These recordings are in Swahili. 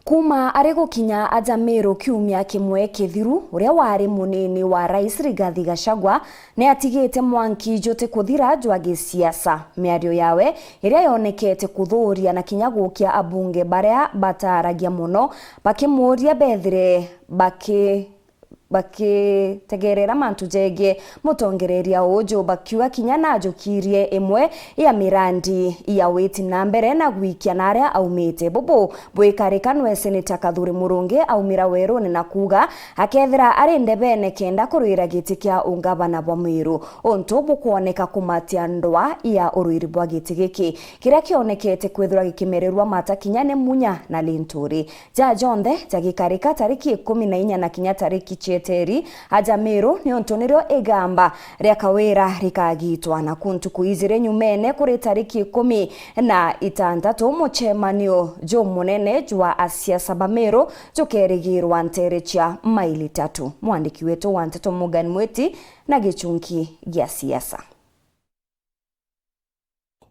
Kuma arego kinya aja Meru kiumia kimwe kithiru uria wari munini wa Rais Rigathi Gachagua ne atigite Mwangi jote kuthira jwagi siasa miario yawe iria yonekete kuthuria na kinya gukia abunge baria bataragia muno bakimuria bethire tegerera mantu jege mutongereria ujo bakiwa kinya najukirie imwe ya mirandi ya witi na mbere na gwikia naria aumite bobo bwikarekanwe Senator Kadhure Murungi aumira werone na kuga akethira arinde bene kenda kurwira giti kia ungavana bwa Meru onto bukuoneka kumatia ndwa ya uruiri bwa giti giki kiria kionekete kwithura gikimererwa mata kinya ne munya na Linturi ja jonde jagikarika tariki 14 na kinya tariki teri aja Meru ni ontonerio egamba ria kawera rikagitwa na kuntu kuizire nyumene kuri tariki 16 muchemanio jo munene jwa asiasa ba Meru jokerigirwa nterechia maili 3 mwandiki wetu Wanteto Mugan Mweti na gichunki gia siasa.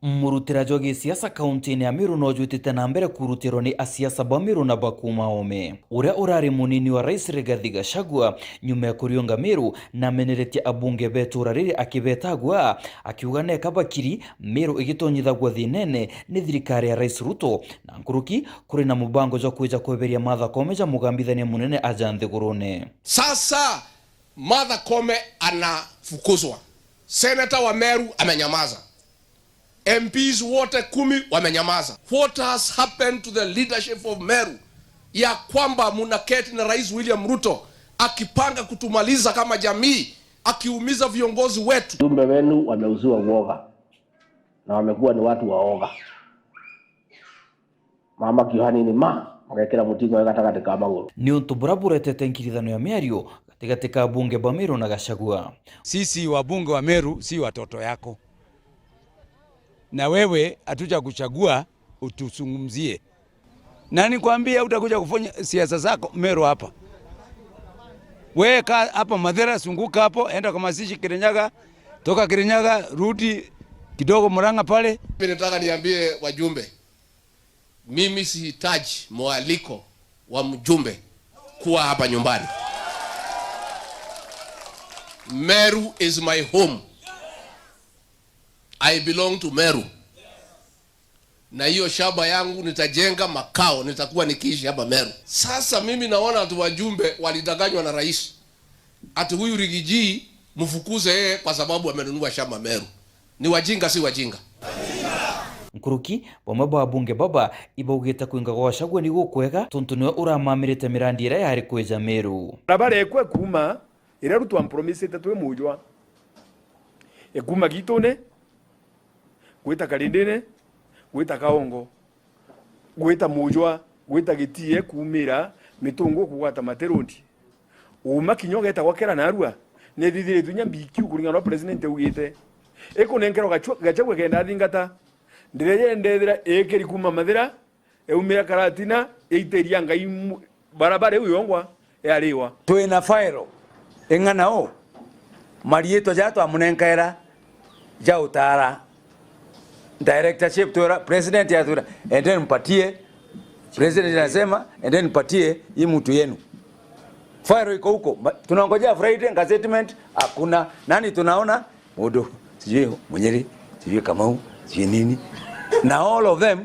Murutira jogi siasa kaunti ya Meru no jutite na mbere kurutiro ni asiasa ba Meru na bakuma ome uria urari munini wa Rais Rigathi Gachagua nyuma ya kurionga Meru na menereti abunge betu rariri akibetagwa akiuga neka bakiri Meru igitonyithagwa thinene ni thirikari ya Rais Ruto na nkuruki kuri na mubango jo kuja kweberia Martha Koome ja mugambithania munene aja Nthigurune. Sasa Martha Koome anafukuzwa, Senator wa Meru amenyamaza, MPs wote 10 wamenyamaza. What has happened to the leadership of Meru? Ya kwamba munaketi na Rais William Ruto akipanga kutumaliza kama jamii, akiumiza viongozi wetu. Jumbe wenu wameuziwa uoga na wamekuwa ni watu waoga. Mama Kihani ni mwekera mutingo wega katika maguru. Ni untuburabure tetenkirithano ya miario katika bunge ba Meru na Gachagua. Sisi wabunge wa Meru si watoto yako. Na wewe hatuja kuchagua utusungumzie. Nani kwambia utakuja kufanya siasa zako Meru hapa? Wewe hapa Mathera, sunguka hapo, enda kwa mazishi Kirinyaga, toka Kirinyaga rudi kidogo Murang'a pale. Mimi nataka niambie wajumbe, mimi sihitaji mwaliko wa mjumbe kuwa hapa nyumbani. Meru is my home. I belong to Meru. Na hiyo shamba yangu nitajenga makao, nitakuwa nikiishi hapa Meru. Sasa mimi naona watu wajumbe walidanganywa na rais. Ati huyu Rigiji mfukuze yeye kwa sababu amenunua shamba Meru. Ni wajinga si wajinga. Nkuruki bamwe ba bunge baba ibaugita kuinga gwa Gachagua ni gukwega tontonwe uramamirite mirandi ira yari kweja Meru. Rabare ekwe kuma ira rutwa promise tetwe mujwa. Ekuma gitone gwita Karindene, gwita Kaongo, gwita Mujwa, gwita Gitie kumira mitungo kugwata materondi. Uma kinyoga eta wakera narua ne thithire tunyambiki ukuringa no president ugite. Eko nenkero Gachagua kenda thingata. Ndireye ndethira ekeri kuma Mathera eumira Karatina eiteria ngai barabara uyongwa yariwa. Twina fairo enganao marieto jato amunenkaera ja utara directorship to president ya tura and then mpatie president anasema and then mpatie hii mtu yenu. Fire iko huko, tunangojea Friday statement hakuna. Nani tunaona Odo sijui Munyeri sijui Kamau sijui nini na all of them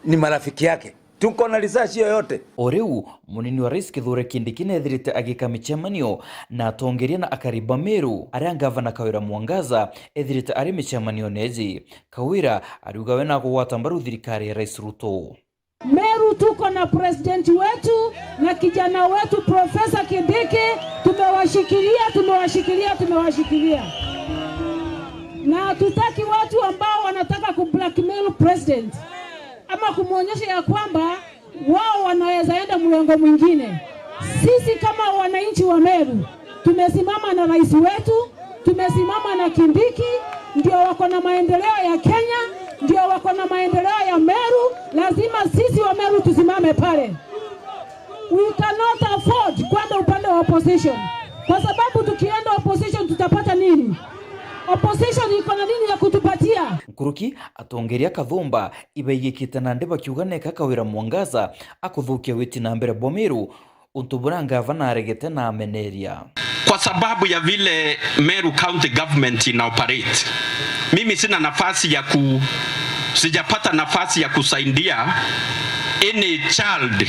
ni marafiki yake. Tuko na research yote. Oreu munini wa Rais Kithure Kindiki nethirite agika michemanio na tongeria na akariba Meru aria gavana Kawira Mwangaza ethirite ari michemanio neji. Kawira ariuga we na kugwata mbaru thirikari ya Rais Ruto. Meru tuko na president wetu na kijana wetu Professor Kindiki, tumewashikilia. Na tutaki watu ambao wanataka kublackmail president ama kumuonyesha ya kwamba wao wanaweza enda mlengo mwingine. Sisi kama wananchi wa Meru tumesimama na rais wetu, tumesimama na Kindiki, ndio wako na maendeleo ya Kenya, ndio wako na maendeleo ya Meru. Lazima sisi wa Meru tusimame pale. We cannot afford kwenda upande wa opposition, kwa sababu tukienda opposition tutapata nini? Opposition iko na nini ya kutupatia? Nkuruki atongeria Kathumba ibaigikite na ndeba kiuganeka Kawira Mwangaza akuthukia witi na mbere Bomiru untubura gavana aregete na ameneria. Kwa sababu ya vile Meru County Government ina operate, mimi sijapata nafasi ya kusaidia any child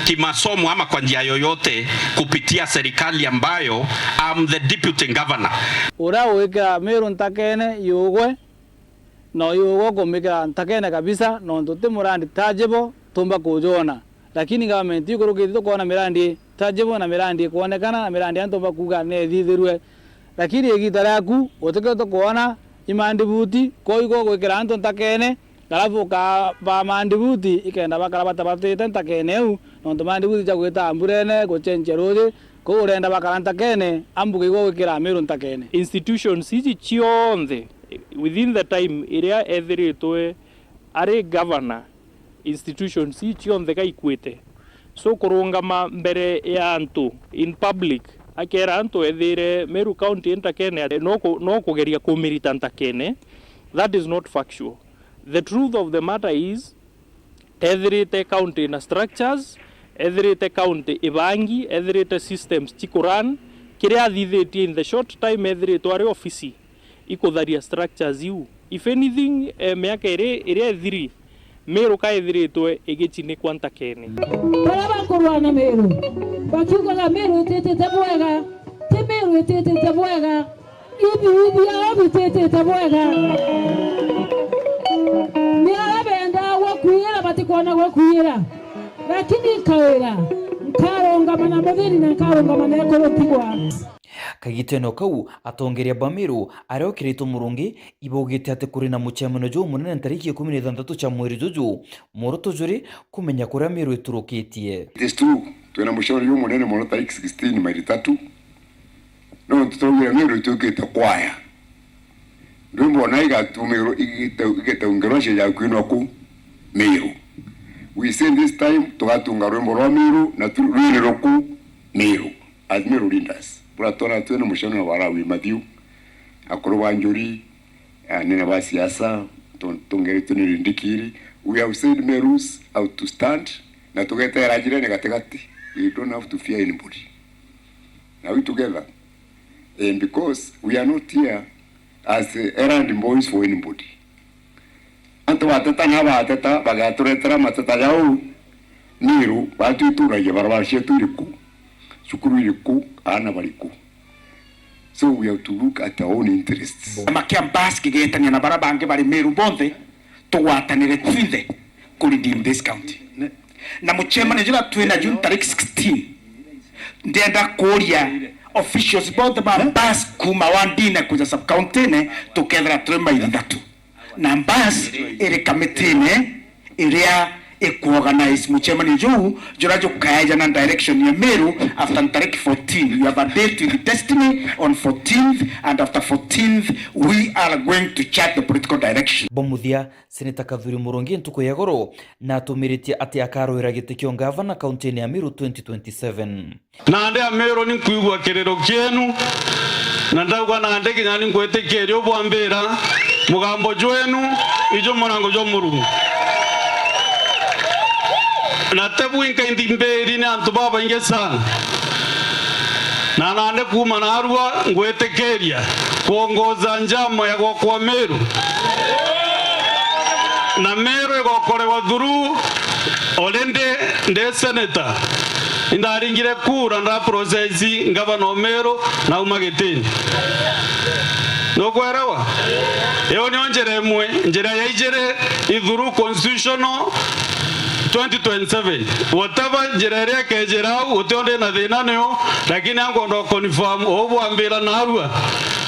kimasomo ama kwa njia yoyote kupitia serikali ambayo I'm the deputy governor. Ura weka Meru ntakene yogwe no yogo komika ntakene kabisa no ntote murandi tajebo tumba kujona, lakini government yuko kuona mirandi tajebo na mirandi kuonekana na mirandi antomba kuga ne thithirwe, lakini egitaraku oteketo kuona imandibuti koigo gwikira anto ntakene galafu ka ba mandibuti ikenda bakara batabatete ntakene u no mandibuti ja gwita amburene go chenjeroje ko urenda bakara ntakene ambuge igo gwikira Meru ntakene. Institutions hizi chionde within the time iria ethiritwe ari governor institutions hizi chionde kaikwite, so kurungama mbere ya antu in public akera antu ethire Meru County ntakene no kugeria kumirita ntakene. That is not factual. The truth of the matter is every county na structures, every county ibangi, every systems chikuran kiria thithiti in the short time every tware office ikutharia structures you. If anything miaka ire thiri Meru ka ithiritwe igitini kwa ntakene baraba kurwana Meru bakiuga Meru tetete bwega te Meru tetete bwega ibi ya tetete bwega ni arabenda wakwira batikona wakwira, lakini Kawira nkaronga mana muthini na nkaronga mana ekorotigwa. Kagiteno kau atongeria Bamiru areokirito murungi ibogete ate kuri na mucemano jo munene tariki 16 cha mweri juju moroto juri kumenya kuri Meru iturukitie. This too twena mushoro yo munene mono tariki 16 mweri 3 no tutogira Meru itukite kwaya ndumbo naiga tumero igite ungeroshe ya kwino ku Meru. We say this time tugatunga rwembo rwa Meru na turwire roku Meru as Meru leaders. Puratona twena mushano wa Warawi Matthew akoro wanjuri nena ba siasa tongere tunirindikiri. We have said Merus out to stand na tugete rajire negategati. You don't have to fear anybody. Now we together, and because we are not here as errand boys for anybody. Anto watata na watata bagaturetera matata yao Meru watu turaje barabashe turiku shukuru iliku ana baliku. So we have to look at our own interests. Makiambas kigetania na barabange bali Meru bonde tuwatanire twithe kuredeem this county. Na muchema njira twina June tariki 16 ndenda kuria officials both bas kuma wandine kuja sub county ne together trema idatu. Na bas ere committee ne area organize muchemani jurajo kaya na direction ya Meru after tariki 14. You have a date with destiny on 14th, and after 14th we are going to chart the political direction. Bomuthia Seneta Kathuri Murungi ntuko yagoro na tumiriti ati akaroira gitikio gavana county ya Meru 2027. Na ande Meru ni kuigwa kirero kienu na ndagwa na ande kinyani ngwete kerio bwambera mugambo jwenu ijo monango jo Murungu na tebu inka indimberi ni antu baba inge sana na nane kuma na arua ngwete keria kuongoza njama ya kwa Meru na Meru egokore wadhuru olende nde seneta indaringire kura nda processi ngavana Meru na umageteni nokwerawa eo nionjere mwe njera ya ijere idhuru constitutional 2027 whatever njirere kejerau utonde na thina nio lakini ango ndo confirm obwambira na arua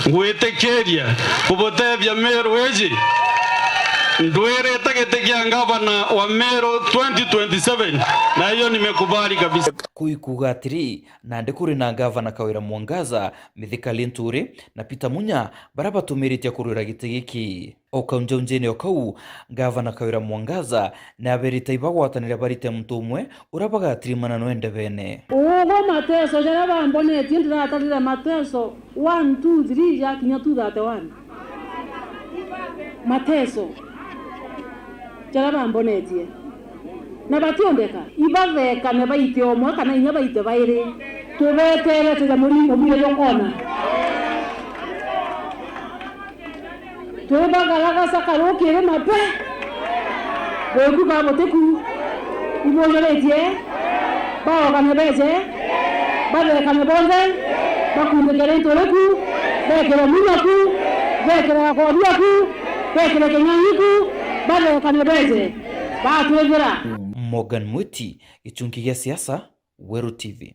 ngwetekeria kubotevya Meru eji ndwere tagetekia gavana wa Meru 2027 na hiyo nimekubali kabisa. Kuikuga atiri na ndekuri na gavana Kawira Mwangaza Mithika Linturi na Peter Munya baraba tumirite kurura gitegeki okaunjonjene okau gavana Kawira Mwangaza na berita ibagwatanira barite mtumwe urabaga atrimana noende bene ugo mateso jara bambone tindira atarira mateso 1 2 3 ya kinya tu date 1 mateso jara bambonetie na bationdeka ibaveka ne baite omwe kana inya baite baire tubetere tuja mulimo bile yokona tubagalaga sakarokere mape bogu baboteku ibojeretie bao kana beje babe kana bonde bakunde kere toreku bekere munaku bekere kodiaku bekere kenyanyiku babe kana beje ba tuwezera. Morgan Mwiti, Gichungi ya Siasa, Weru TV.